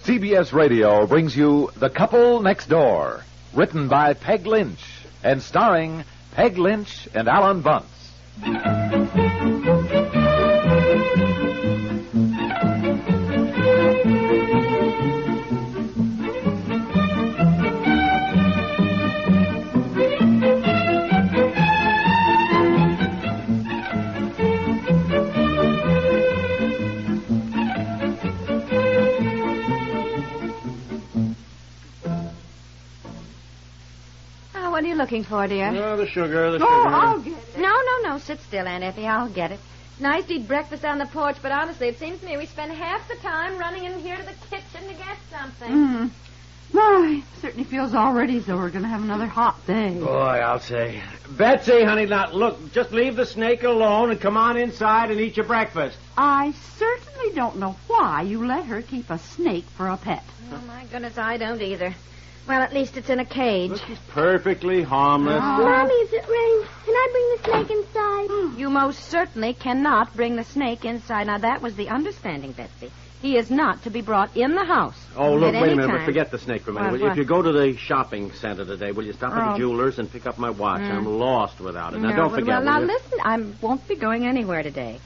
CBS Radio brings you The Couple Next Door, written by Peg Lynch and starring Peg Lynch and Ethel Bunce. What are you looking for, dear? Oh, the sugar. Oh, I'll get it. No. Sit still, Aunt Effie. I'll get it. Nice to eat breakfast on the porch, but honestly, it seems to me we spend half the time running in here to the kitchen to get something. Why, certainly feels already as though we're going to have another hot day. Boy, I'll say. Betsy, honey, now, look, just leave the snake alone and come on inside and eat your breakfast. I certainly don't know why you let her keep a snake for a pet. Oh, my goodness, I don't either. Well, at least it's in a cage. Look, she's perfectly harmless. Mommy, is it rain? Can I bring the snake inside? You most certainly cannot bring the snake inside. Now, that was the understanding, Betsy. He is not to be brought in the house. Oh, look, at wait a any minute, time. but forget the snake for a minute. What? If you go to the shopping center today, will you stop at the jeweler's and pick up my watch? I'm lost without it. Now, don't forget. Well, now, listen, I won't be going anywhere today.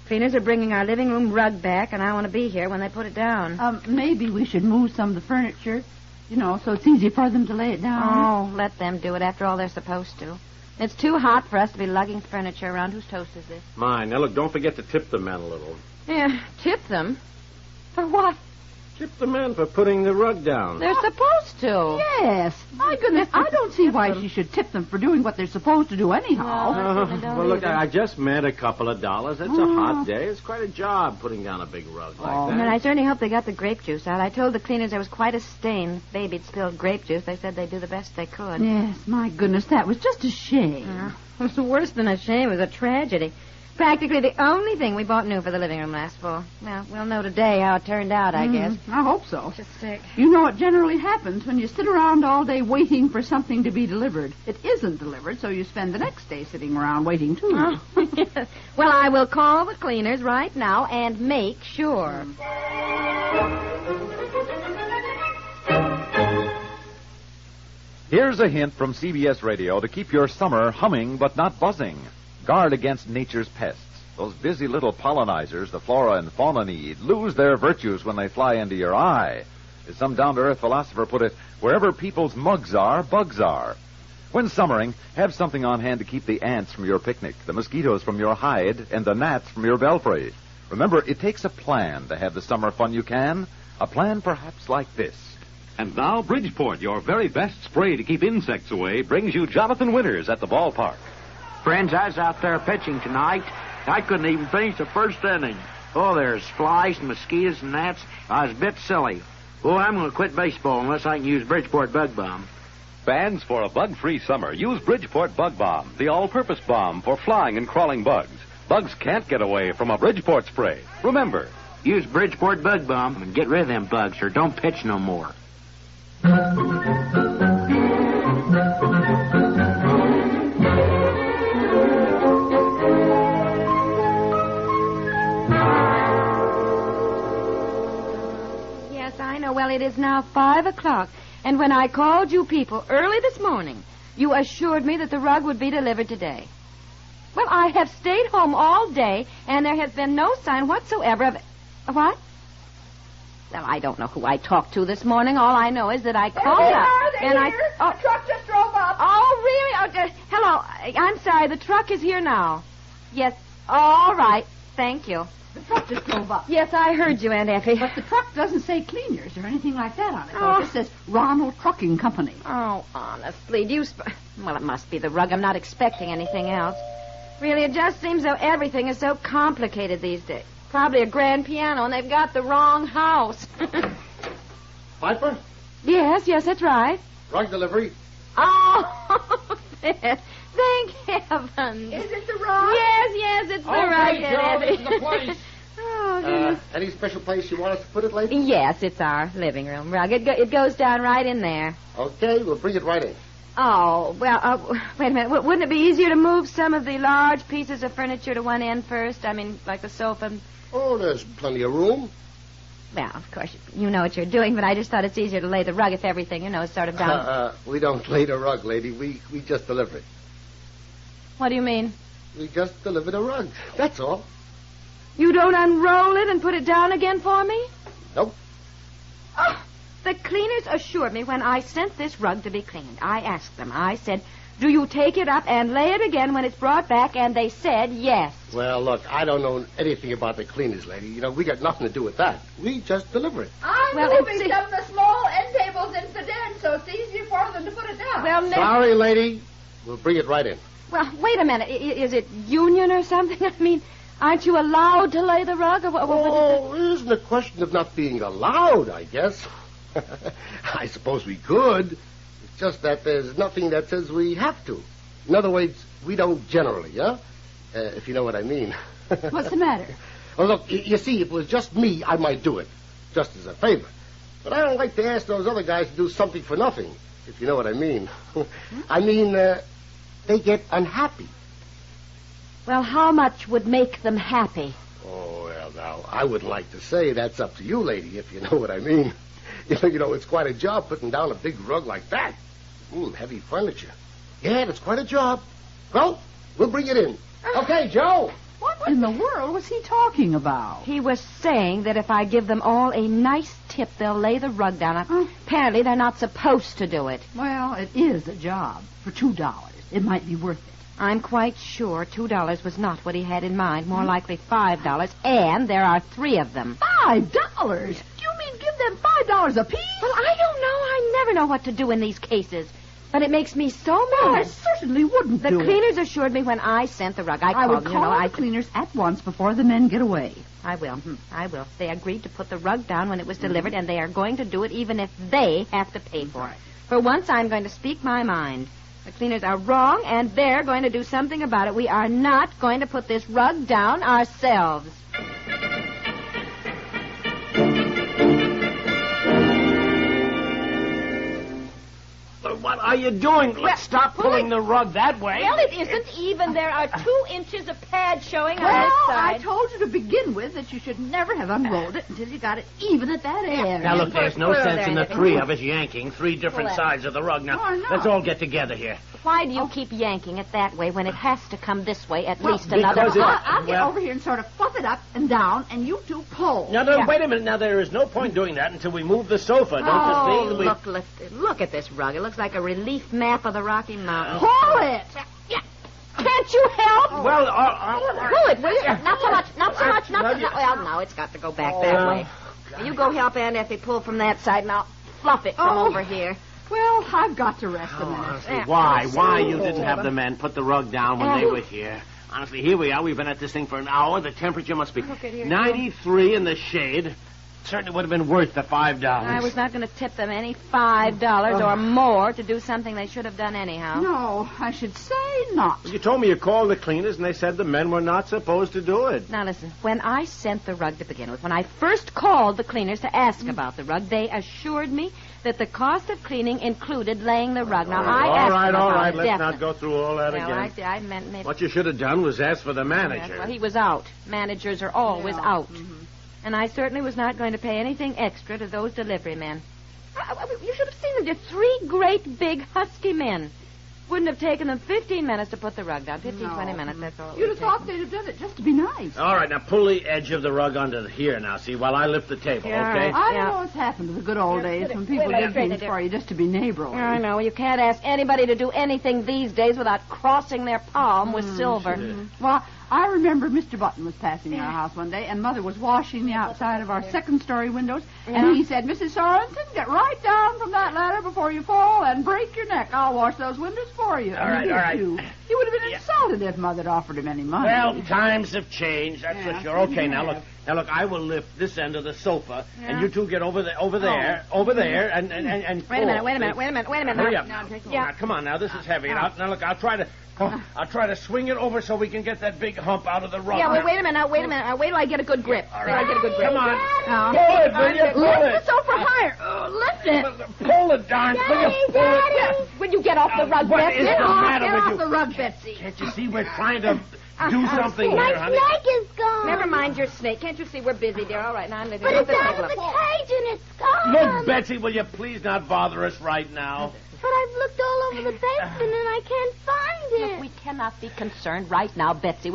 Cleaners are bringing our living room rug back, and I want to be here when they put it down. Maybe we should move some of the furniture, so it's easy for them to lay it down. Oh, let them do it. After all, they're supposed to. It's too hot for us to be lugging furniture around. Whose toast is this? Mine. Now, look, don't forget to tip the men a little. Yeah, tip them? For what? Tip the men for putting the rug down. They're supposed to. Yes. My goodness, I don't see why she should tip them for doing what they're supposed to do anyhow. Well, look, I just meant a couple of dollars. It's a hot day. It's quite a job putting down a big rug like that. And I certainly hope they got the grape juice out. I told the cleaners there was quite a stain. Baby'd spilled grape juice. They said they'd do the best they could. Yes, my goodness, that was just a shame. It was worse than a shame. It was a tragedy. Practically the only thing we bought new for the living room last fall. Well, we'll know today how it turned out, I guess. I hope so. Just sick. You know what generally happens when you sit around all day waiting for something to be delivered. It isn't delivered, so you spend the next day sitting around waiting, too. Oh, yes. Well, I will call the cleaners right now and make sure. Here's a hint from CBS Radio to keep your summer humming but not buzzing. Guard against nature's pests. Those busy little pollinizers the flora and fauna need lose their virtues when they fly into your eye. As some down-to-earth philosopher put it, wherever people's mugs are, bugs are. When summering, have something on hand to keep the ants from your picnic, the mosquitoes from your hide, and the gnats from your belfry. Remember, it takes a plan to have the summer fun you can. A plan perhaps like this. And now, Bridgeport, your very best spray to keep insects away, brings you Jonathan Winters at the ballpark. Friends, I was out there pitching tonight. I couldn't even finish the first inning. Oh, there's flies and mosquitoes and gnats. I was a bit silly. Oh, I'm going to quit baseball unless I can use Bridgeport Bug Bomb. Fans, for a bug-free summer, use Bridgeport Bug Bomb, the all-purpose bomb for flying and crawling bugs. Bugs can't get away from a Bridgeport spray. Remember, use Bridgeport Bug Bomb and get rid of them bugs or don't pitch no more. I know. Well, it is now 5 o'clock, and when I called you people early this morning, you assured me that the rug would be delivered today. Well, I have stayed home all day, and there has been no sign whatsoever of... What? Well, I don't know who I talked to this morning. All I know is that I called up. The truck just drove up. Oh, really? Hello. I'm sorry. The truck is here now. Yes. All right. Thank you. The truck just drove up. Yes, I heard you, Aunt Effie. But the truck doesn't say cleaners or anything like that on it. It just says Ronald Trucking Company. Oh, honestly, well, it must be the rug. I'm not expecting anything else. Really, it just seems though everything is so complicated these days. Probably a grand piano, and they've got the wrong house. Piper? Yes, that's right. Rug delivery. Oh, thank heaven. Is it the rug? Yes, it's the rug. Joe, this is the place. Oh, goodness. Any special place you want us to put it, lady? Yes, it's our living room rug. It goes down right in there. Okay, we'll bring it right in. Oh, well, wait a minute. Wouldn't it be easier to move some of the large pieces of furniture to one end first? I mean, like the sofa. Oh, there's plenty of room. Well, of course, you know what you're doing, but I just thought it's easier to lay the rug if everything, is sort of down. We don't lay the rug, lady. We just deliver it. What do you mean? We just deliver the rug. That's all. You don't unroll it and put it down again for me? Nope. Oh, the cleaners assured me when I sent this rug to be cleaned. I asked them. I said, do you take it up and lay it again when it's brought back? And they said yes. Well, look, I don't know anything about the cleaners, lady. We got nothing to do with that. We just deliver it. I'm moving some of the small end tables into the den, so it's easier for them to put it down. Well, sorry, lady. We'll bring it right in. Well, wait a minute. Is it union or something? I mean, aren't you allowed to lay the rug? It isn't a question of not being allowed, I guess. I suppose we could. It's just that there's nothing that says we have to. In other words, we don't generally, huh? If you know what I mean. What's the matter? Well, look, you see, if it was just me, I might do it, just as a favor. But I don't like to ask those other guys to do something for nothing, if you know what I mean. I mean, they get unhappy. Well, how much would make them happy? Oh, well, now, I wouldn't like to say. That's up to you, lady, if you know what I mean. It's quite a job putting down a big rug like that. Heavy furniture. Yeah, it's quite a job. Well, we'll bring it in. Okay, Joe. What in the world was he talking about? He was saying that if I give them all a nice tip, they'll lay the rug down. Apparently, they're not supposed to do it. Well, it is a job. For $2. It might be worth it. I'm quite sure $2 was not what he had in mind. More likely $5, and there are 3 of them. $5? You mean give them $5 apiece? Well, I don't know. I never know what to do in these cases. But it makes me so mad. Well, I certainly wouldn't The cleaners assured me when I sent the rug. I would call the cleaners at once before the men get away. I will. I will. They agreed to put the rug down when it was delivered, and they are going to do it even if they have to pay for it. For once, I'm going to speak my mind. The cleaners are wrong, and they're going to do something about it. We are not going to put this rug down ourselves. What are you doing? Let's stop pulling the rug that way. Well, it isn't even. There are 2 inches of pad showing on this Well, side. I told you to begin with that you should never have unrolled it until you got it even at that end. Now, look, there's no sense in the 3 of us yanking 3 different sides of the rug. Now, let's all get together here. Why do you keep yanking it that way when it has to come this way at least another foot? I'll get over here and sort of fluff it up and down, and you 2 pull. Now, wait a minute. Now, there is no point doing that until we move the sofa. Don't you see? Look at this rug. It looks like a relief map of the Rocky Mountains. Pull it! Yeah. Can't you help? Well, pull it, will you? Not so much. Well, no, it's got to go back that way. You go help Aunt Effie pull from that side, and I'll fluff it from over here. Well, I've got to rest a minute. Honestly, why you didn't have the men put the rug down when they were here? Honestly, here we are. We've been at this thing for an hour. The temperature must be 93 in the shade. Certainly would have been worth the $5. I was not going to tip them any $5 or more to do something they should have done anyhow. No, I should say not. You told me you called the cleaners, and they said the men were not supposed to do it. Now, listen, when I sent the rug to begin with, when I first called the cleaners to ask about the rug, they assured me that the cost of cleaning included laying the rug. Now, all right. Let's not go through all that again. I meant maybe... What you should have done was ask for the manager. Yes, well, he was out. Managers are always out. Mm-hmm. And I certainly was not going to pay anything extra to those delivery men. You should have seen them. They're 3 great, big, husky men. Wouldn't have taken them 15 minutes to put the rug down. 15, 20 minutes, that's all. You'd have thought they'd have done it just to be nice. All right, now pull the edge of the rug under here now, see, while I lift the table, okay? I don't know what's happened to the good old days when people did things for you just to be neighborly. I know. You can't ask anybody to do anything these days without crossing their palm with silver. Well, I remember Mr. Button was passing our house one day, and Mother was washing the outside of our second-story windows, and he said, Mrs. Sorensen, get right down from that ladder before you fall and break your neck. I'll wash those windows for you. All right. He would have been insulted if Mother had offered him any money. Well, times have changed, that's for sure. Okay, now look, I will lift this end of the sofa, and you 2 get over there, and Wait a minute. Hurry up. Now, come on, now, this is heavy. Now, look, I'll try to swing it over so we can get that big hump out of the rug. Yeah, well, wait a minute. Wait till I get a good grip. All right. Come on. Daddy. Pull it, will you? Pull it. Lift the sofa higher. Lift it. Pull it, darn. Daddy. Will you get off the rug, What Betsy? is the matter with you? Get off the rug, Betsy. Can't you see we're trying to do something here, My honey? snake is gone. Never mind your snake. Can't you see we're busy, dear? All right, now I'm leaving. But it's out of the cage and it's gone. Look, Betsy, will you please not bother us right now? But I've looked all over the basement and I can't find it. Look, we cannot be concerned right now, Betsy.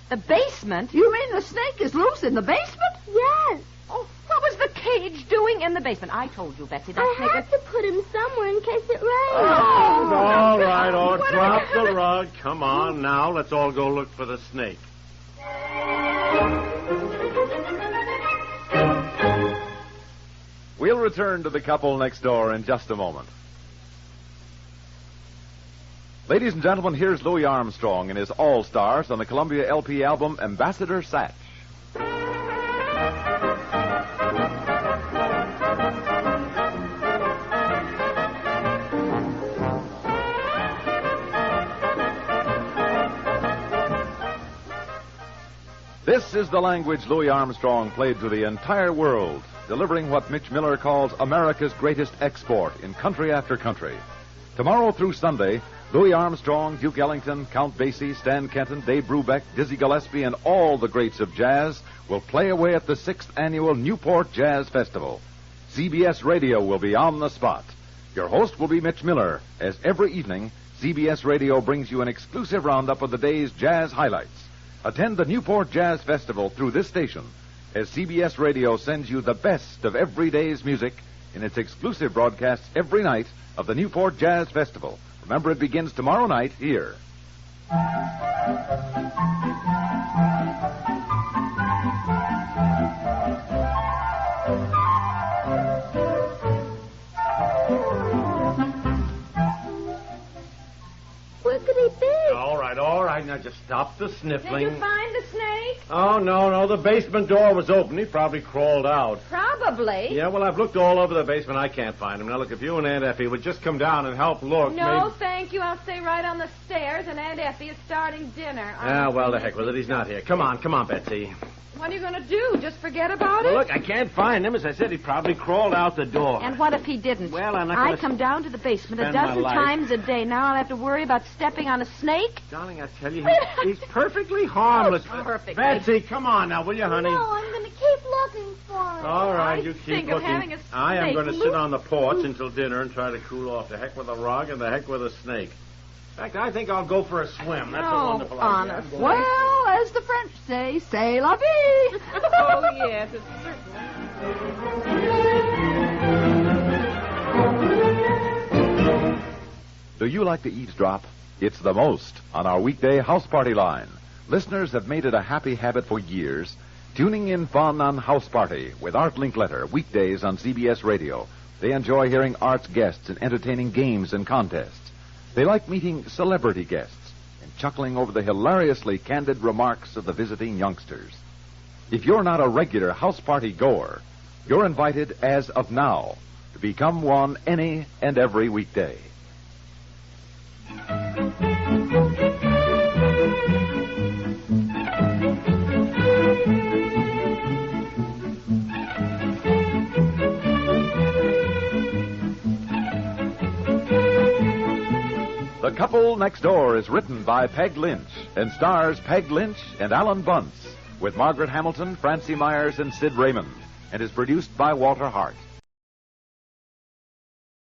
The basement? You mean the snake is loose in the basement? Yes. Oh, what was the cage doing in the basement? I told you, Betsy, that I snake had to put him somewhere in case it rained. All right, drop the rug. Come on now, let's all go look for the snake. We'll return to the couple next door in just a moment. Ladies and gentlemen, here's Louis Armstrong and his All-Stars on the Columbia LP album Ambassador Satch. This is the language Louis Armstrong played to the entire world, delivering what Mitch Miller calls America's greatest export in country after country. Tomorrow through Sunday, Louis Armstrong, Duke Ellington, Count Basie, Stan Kenton, Dave Brubeck, Dizzy Gillespie, and all the greats of jazz will play away at the 6th Annual Newport Jazz Festival. CBS Radio will be on the spot. Your host will be Mitch Miller, as every evening, CBS Radio brings you an exclusive roundup of the day's jazz highlights. Attend the Newport Jazz Festival through this station, as CBS Radio sends you the best of every day's music in its exclusive broadcasts every night of the Newport Jazz Festival. Remember, it begins tomorrow night here. Where could he be? All right, now just stop the sniffling. Did you find the snake? Oh, no, the basement door was open. He probably crawled out. Probably. Yeah, well, I've looked all over the basement. I can't find him. Now, look, if you and Aunt Effie would just come down and help look. No, maybe... thank you. I'll stay right on the stairs, and Aunt Effie is starting dinner. Ah, well, the heck with it. He's not here. Come on, Betsy. What are you going to do? Just forget about it? Well, look, I can't find him. As I said, he probably crawled out the door. And what if he didn't? Well, I'm not going I come down to the basement a spend my dozen life. times a day. Now I'll have to worry about stepping on a snake? Darling, I tell you, he's perfectly harmless. Oh, perfectly. Betsy, come on now, will you, honey? No, I'm going to keep looking for him. All right, I you keep think of looking. having a I am snake going to loose. sit on the porch until dinner and try to cool off. The heck with a rug and the heck with a snake. In fact, I think I'll go for a swim. That's a Oh, wonderful honest. idea. Well, as the French say, c'est la vie. Oh, yes, it's certainly. Do you like to eavesdrop? It's the most on our weekday house party line. Listeners have made it a happy habit for years, tuning in fun on House Party with Art Linkletter, weekdays on CBS Radio. They enjoy hearing Art's guests and entertaining games and contests. They like meeting celebrity guests and chuckling over the hilariously candid remarks of the visiting youngsters. If you're not a regular house party goer, you're invited as of now to become one any and every weekday. The Couple Next Door is written by Peg Lynch and stars Peg Lynch and Ethel Bunce with Margaret Hamilton, Francie Myers, and Sid Raymond, and is produced by Walter Hart.